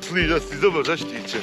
Slinac, ty zobacz, aż tiče.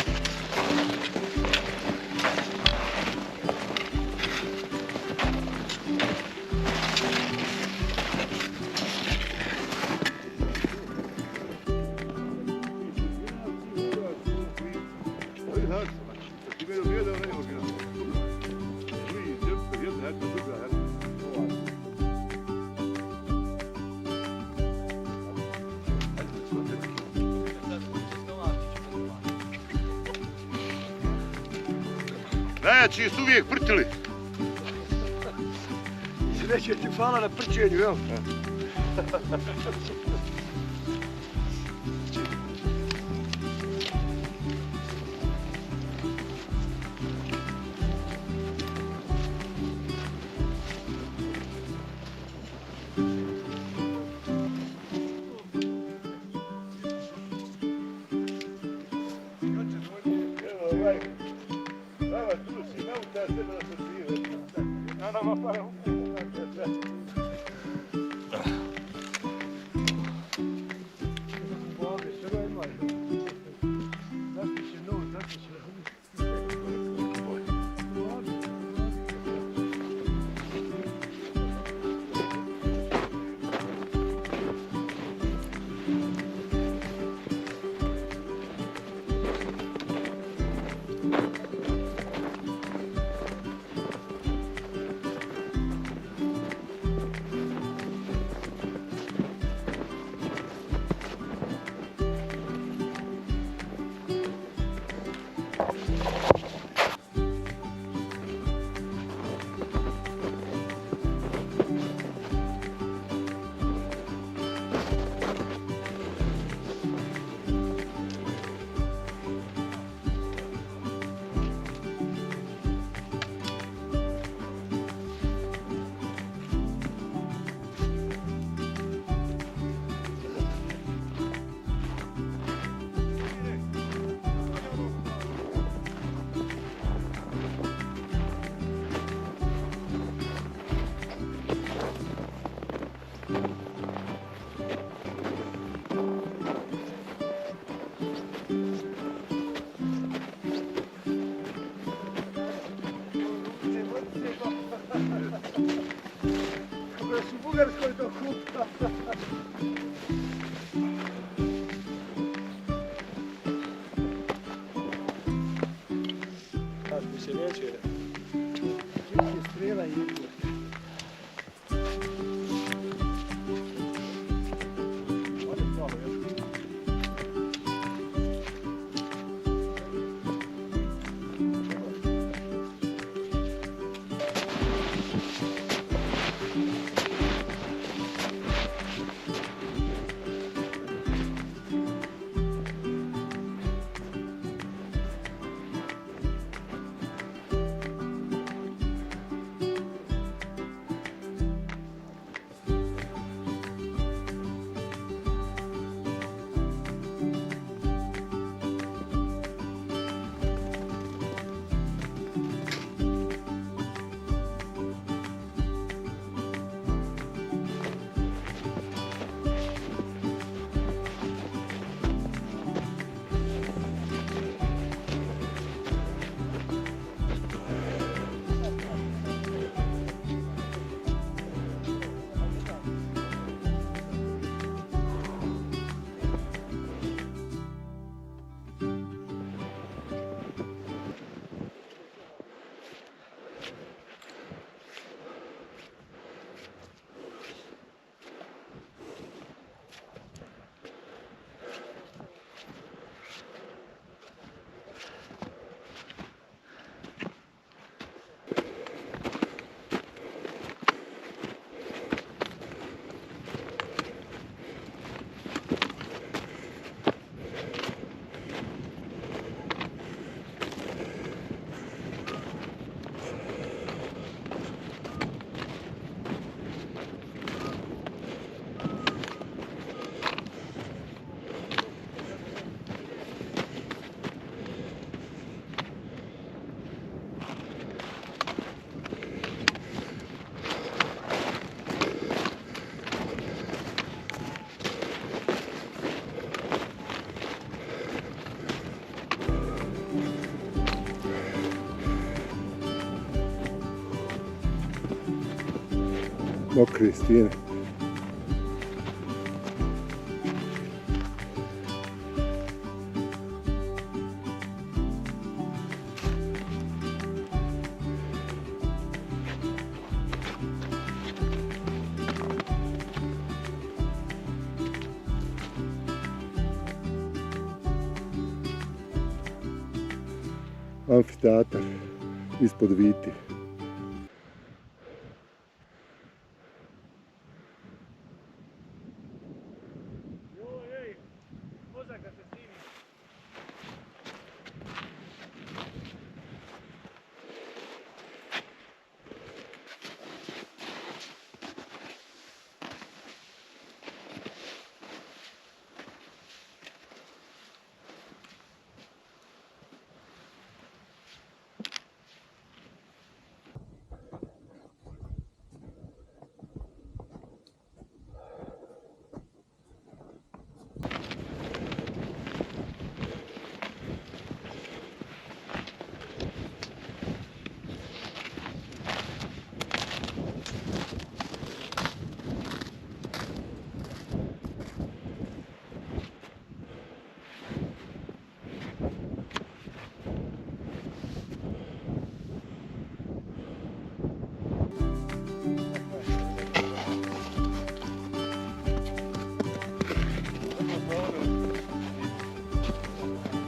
Najjači su uvijek prtili. Sreće ti hvala na prćenju, jel? Bugarskoj do kupa. Mi se neće. Čekaj strela i igla. mokre stijene. Amfiteatar ispod Viti.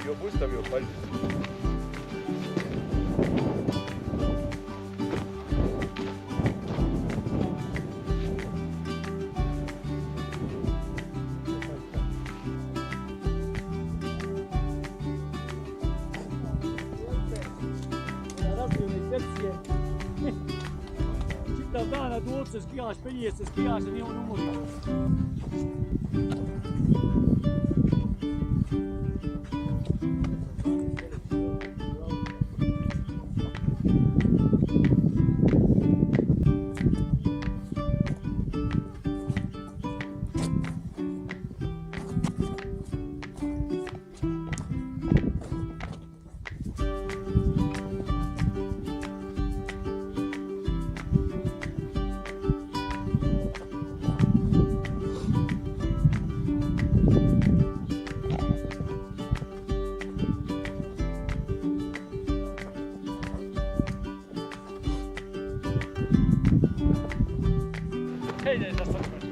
I obustavio paljku. Čitav dan na dvorce skijaš, penješ se, skijaš, a nije on umorio. Hejde, da sam protiv.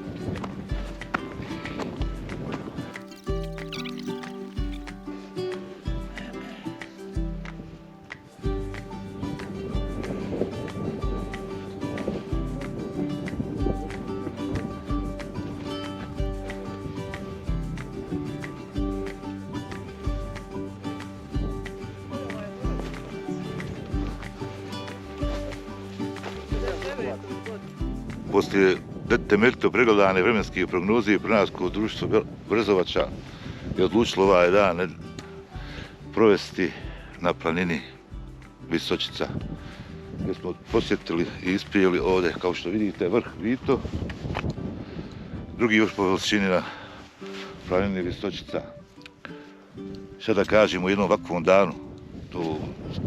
Poslije temeljito pregledane vremenske prognoze Planinarsko društvo Brzovača je odlučilo ovaj dan provesti na planini Visočica, gdje smo posjetili i isprijeli ovdje, kao što vidite, vrh Vito, drugi još po veličini na planini Visočica. Šta da kažemo u jednom ovakvom danu, to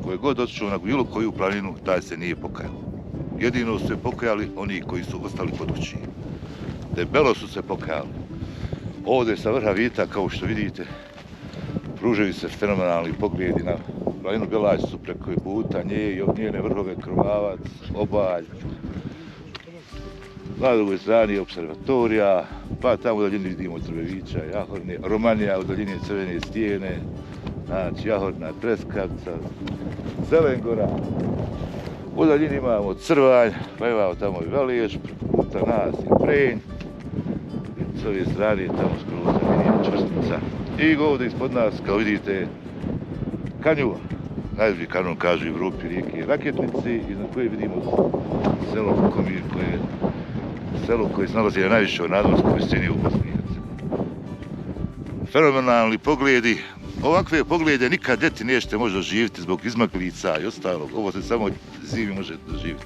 koje god otišao na bilo koju planinu, taj se nije pokajao. Jedino su se pokajali oni koji su ostali kod kući. Debelo su se pokajali. Ovdje sa vrha Vita, kao što vidite, pružaju se fenomenalni pogledi na planinu Bjelačicu preko puta nje i njene vrhove Krvavac, Obalj. Na drugoj strani je observatorija, pa tamo u daljini vidimo Trbevića, Jahorne, Romanija u daljini Crvene stijene, znači Jahorna, Treskavca, Zelengora. U daljini imamo Crvanj, pa imamo tamo i Veliješ, preko puta nas i Prenj. S ove strane tamo skroz vidimo Čvrstica. I ovdje ispod nas, kao vidite, kanjon. Najbolji kanjon kažu u Evropi rijeke Raketnici, iznad koje vidimo selo Komir, selo koje se nalazi na najvišoj nadmorskoj visini u Bosni i Hercegovini. Fenomenalni pogledi. Ovakve poglede nikad ljeti nećete možda doživjeti zbog izmaglica i ostalog. Ovo se samo zimi može doživjeti.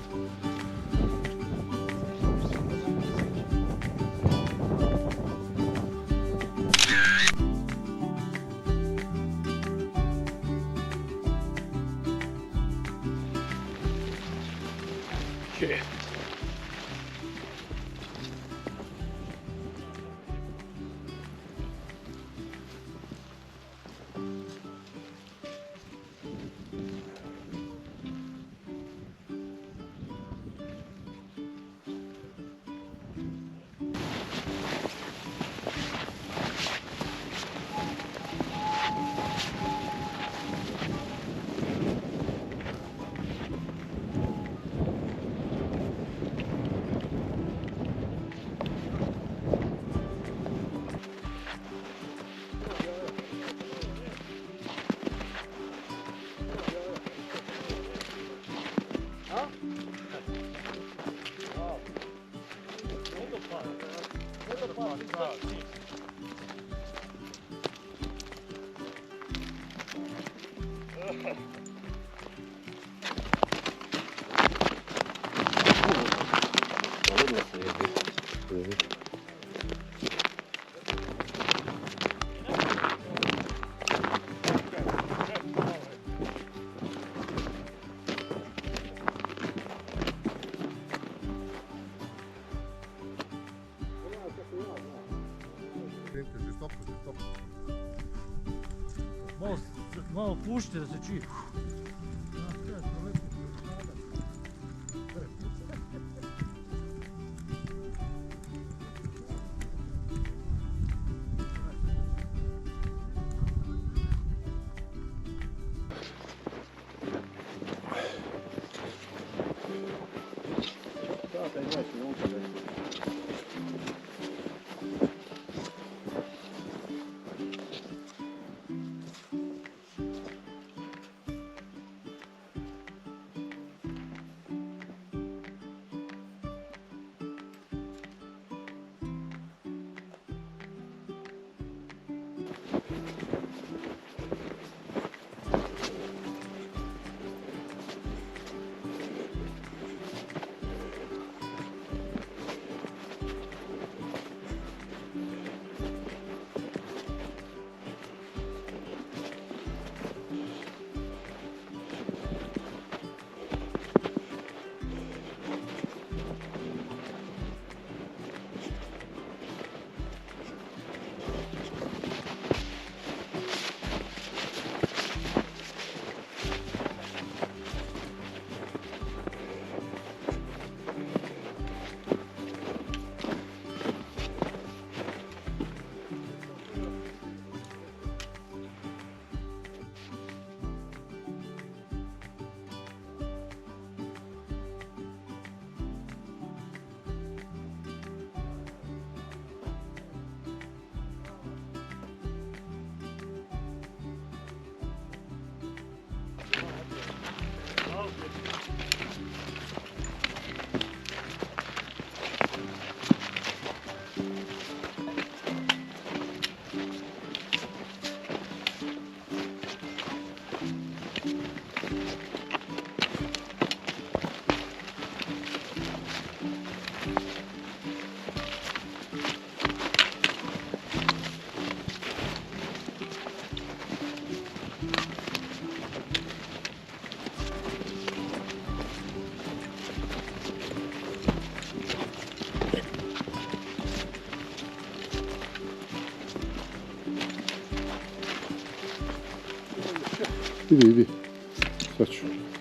Bravo, sì. Malo pušite da se čuje. Idi, idi. Sad ću.